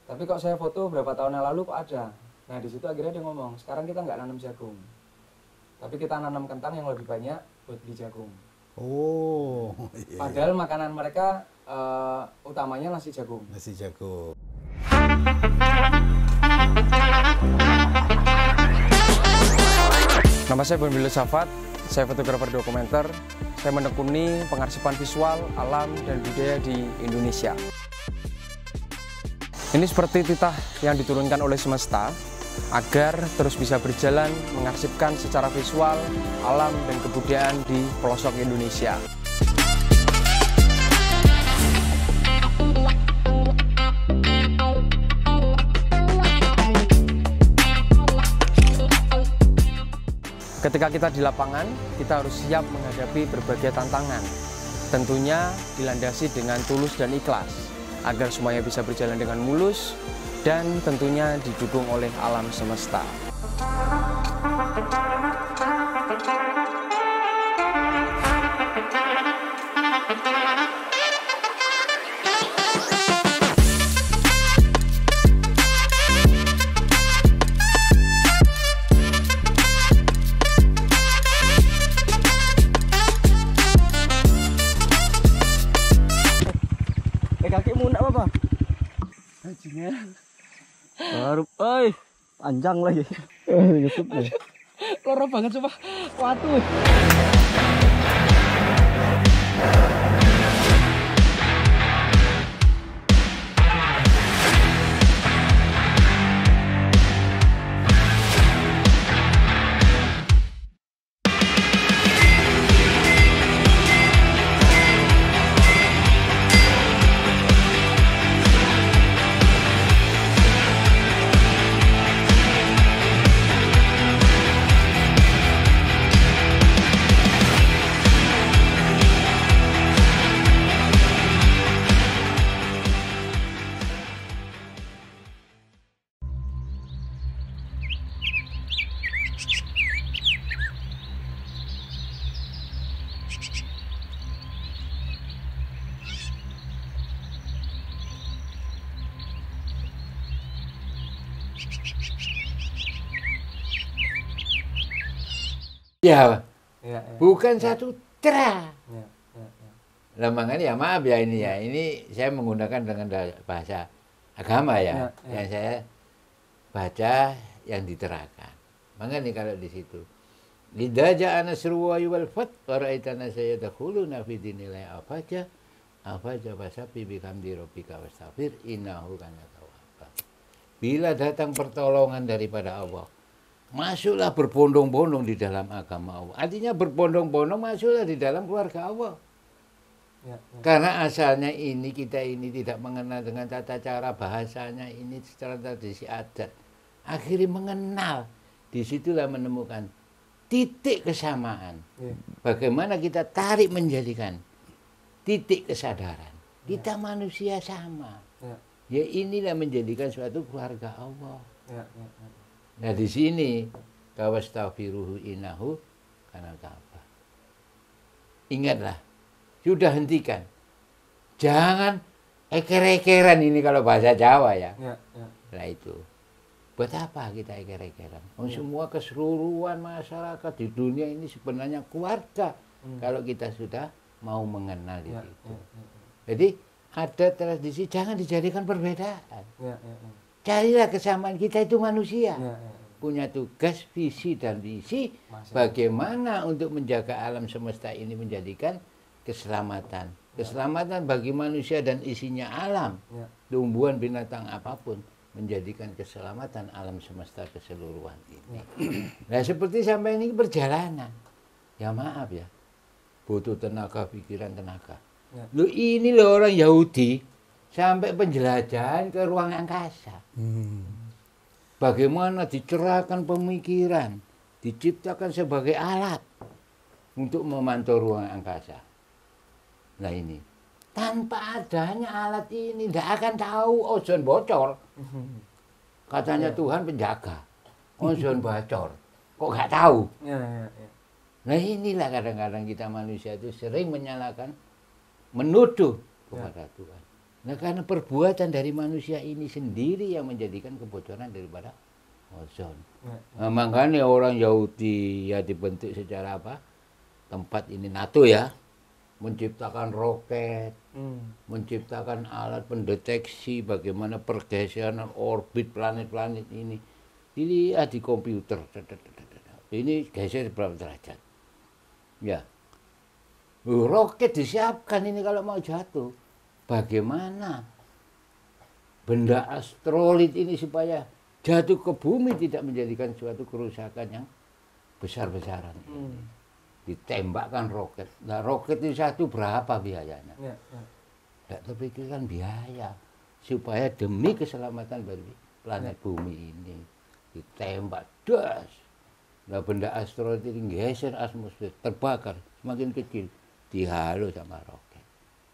Tapi kok saya foto berapa tahun yang lalu kok ada. Nah di situ akhirnya dia ngomong, sekarang kita nggak nanam jagung, tapi kita nanam kentang yang lebih banyak buat beli jagung. Oh, iya. Padahal makanan mereka utamanya nasi jagung. Nasi jagung. Nama saya Bonbilo Safat, saya fotografer dokumenter. Saya menekuni pengarsipan visual, alam, dan budaya di Indonesia. Ini seperti titah yang diturunkan oleh semesta agar terus bisa berjalan mengarsipkan secara visual, alam, dan kebudayaan di pelosok Indonesia. Ketika kita di lapangan, kita harus siap menghadapi berbagai tantangan. Tentunya dilandasi dengan tulus dan ikhlas, agar semuanya bisa berjalan dengan mulus dan tentunya didukung oleh alam semesta. Kakimu enggak apa-apa? Bajingan. Baru, panjang lagi. YouTube nih. Loro banget coba. Waduh. Ya, Ya. bukan satu tra. Ya. Lah makanya ya maaf ya ini ya, ini saya menggunakan dengan bahasa agama ya, yang saya baca yang diterakan. Makanya kalau di situ, idza ja'a nasrullahi wal fath wa ra'aita an-nasa yadkhuluna fi dinillahi afaja fasabbih bihamdi rabbika wastaghfir innahu kana tawwaba. Bila datang pertolongan daripada Allah, masuklah berbondong-bondong di dalam agama Allah. Artinya berbondong-bondong masuklah di dalam keluarga Allah. Ya. Karena asalnya kita ini tidak mengenal dengan tata cara bahasanya ini secara tradisi adat. Akhirnya mengenal. Disitulah menemukan titik kesamaan. Ya. Bagaimana kita tarik menjadikan titik kesadaran. Kita manusia sama. Ya. Ya inilah menjadikan suatu keluarga Allah. Ya. Nah di sini kawastaghfiruhu innahu kana tawwaba. Ingatlah, sudah hentikan. Jangan eker-ekeran ini kalau bahasa Jawa ya. Nah itu. Buat apa kita eker-ekeran? Semua keseluruhan masyarakat di dunia ini sebenarnya keluarga. Kalau kita sudah mau mengenal itu. Jadi ada tradisi jangan dijadikan perbedaan. Carilah kesamaan, kita itu manusia. Punya tugas, visi dan misi bagaimana untuk menjaga alam semesta ini menjadikan keselamatan. Keselamatan bagi manusia dan isinya alam. Tumbuhan binatang apapun menjadikan keselamatan alam semesta keseluruhan ini. Nah seperti sampai ini perjalanan. Ya maaf ya. Butuh tenaga, pikiran, tenaga. Lu ini loh orang Yahudi sampai penjelajahan ke ruang angkasa. Bagaimana dicerahkan pemikiran, diciptakan sebagai alat untuk memantau ruang angkasa. Nah ini, tanpa adanya alat ini tidak akan tahu ozon bocor. Katanya Tuhan penjaga, ozon bocor. Kok nggak tahu? Nah inilah kadang-kadang kita manusia itu sering menyalahkan, menuduh kepada Tuhan. Nah karena perbuatan dari manusia ini sendiri yang menjadikan kebocoran daripada ozon. Nah, makanya orang Yahudi ya dibentuk secara apa? Tempat ini NATO ya, menciptakan roket, menciptakan alat pendeteksi bagaimana pergeseran orbit planet-planet ini. Dilihat di komputer. Ini geser berapa derajat. Ya. Roket disiapkan ini kalau mau jatuh. Bagaimana benda asteroid ini supaya jatuh ke bumi tidak menjadikan suatu kerusakan yang besar-besaran. Ditembakkan roket. Nah roket itu satu berapa biayanya? Tidak terpikirkan biaya. Supaya demi keselamatan bagi planet bumi ini. Ditembak, das. Nah benda asteroid ini geser atmosfer, terbakar, semakin kecil. Dihalu sama roket.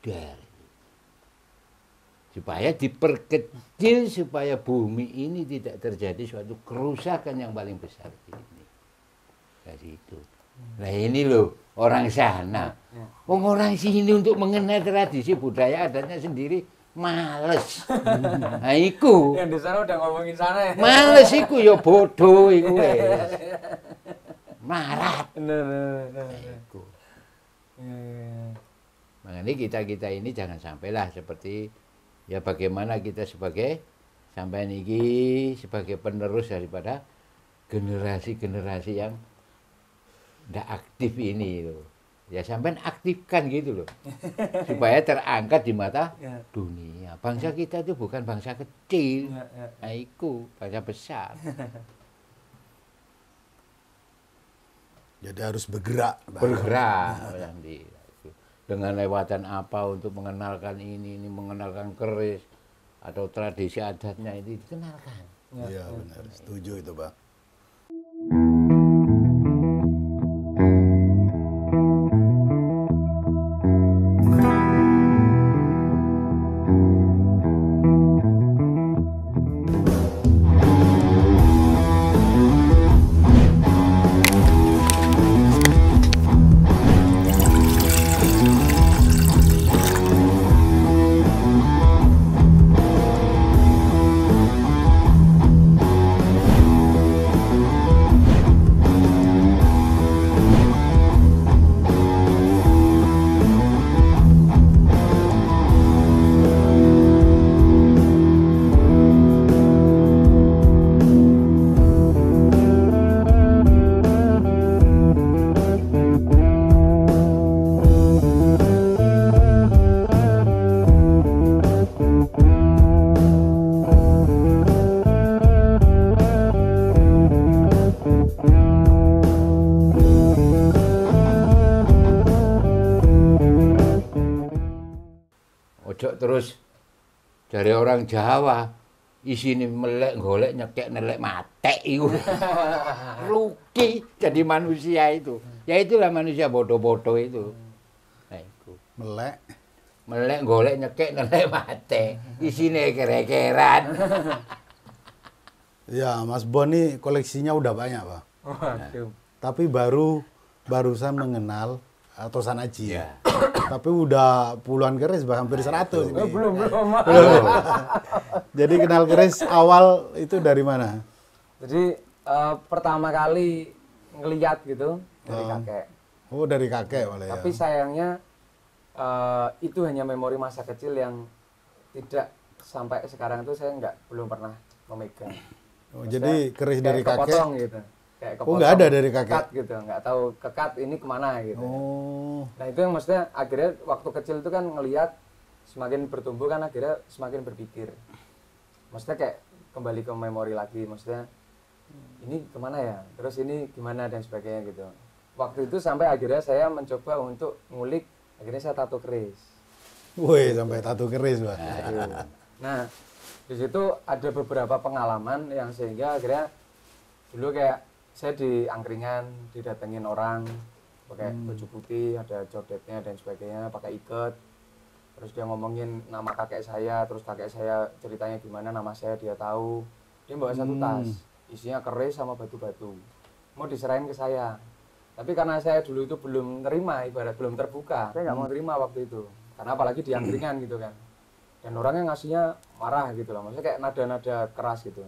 Dari. Supaya diperkecil supaya bumi ini tidak terjadi suatu kerusakan yang paling besar ini. Dari itu. Nah ini loh orang sana. Orang sini untuk mengenal tradisi budaya adatnya sendiri males. Nah iku. Yang di sana udah ngomongin sana ya. Males iku ya bodoh iku wes. Marat. Nah. Iku. Makanya kita ini jangan sampailah seperti ya bagaimana kita sebagai sampai niki sebagai penerus daripada generasi-generasi yang tidak aktif ini loh. Ya sampai aktifkan gitu loh. Supaya terangkat di mata dunia. Bangsa kita itu bukan bangsa kecil. Nah, itu bangsa besar. Jadi harus bergerak. Bergerak. Dengan lewatan apa untuk mengenalkan ini mengenalkan keris atau tradisi adatnya ini dikenalkan. Iya benar, setuju itu Pak. Ojo terus dari orang Jawa isine melek golek nyekek nelek matek iku. Rugi jadi manusia itu. Ya itulah manusia bodoh-bodoh itu. Nah, itu. Melek golek nyekek nelek matek. Isine kerekeran. Ya, Mas Bon nih koleksinya udah banyak, Pak. Waduh. Tapi barusan mengenal atau Sanaji. Ya. Tapi udah puluhan keris, bahkan hampir 100 ini. Belum. Jadi kenal keris awal itu dari mana? Jadi pertama kali ngeliat gitu dari kakek. Oh, dari kakek malah ya. Tapi sayangnya itu hanya memori masa kecil yang tidak sampai sekarang itu saya belum pernah memegang. Oh, jadi keris dari kakek. Kepotong gitu. Kayak kepotong. Oh, nggak ada dari kakek. Kekat gitu, nggak tahu kekat ini kemana gitu. Oh. Nah itu yang maksudnya akhirnya waktu kecil itu kan ngelihat semakin bertumbuh kan akhirnya semakin berpikir. Maksudnya kayak kembali ke memori lagi, maksudnya ini kemana ya, terus ini gimana dan sebagainya gitu. Waktu itu sampai akhirnya saya mencoba untuk ngulik, akhirnya saya tato keris. Wih, sampai tato keris, Pak. Nah di situ ada beberapa pengalaman yang sehingga akhirnya dulu kayak saya di angkringan didatengin orang pakai baju putih, ada jodetnya dan sebagainya, pakai ikat. Terus dia ngomongin nama kakek saya, terus kakek saya ceritanya gimana, nama saya dia tahu. Dia bawa satu tas, isinya keris sama batu-batu. Mau diserahin ke saya. Tapi karena saya dulu itu belum nerima, ibarat belum terbuka, saya nggak mau terima waktu itu. Karena apalagi di angkringan gitu kan. Dan orangnya ngasihnya marah gitu lah, maksudnya kayak nada-nada keras gitu.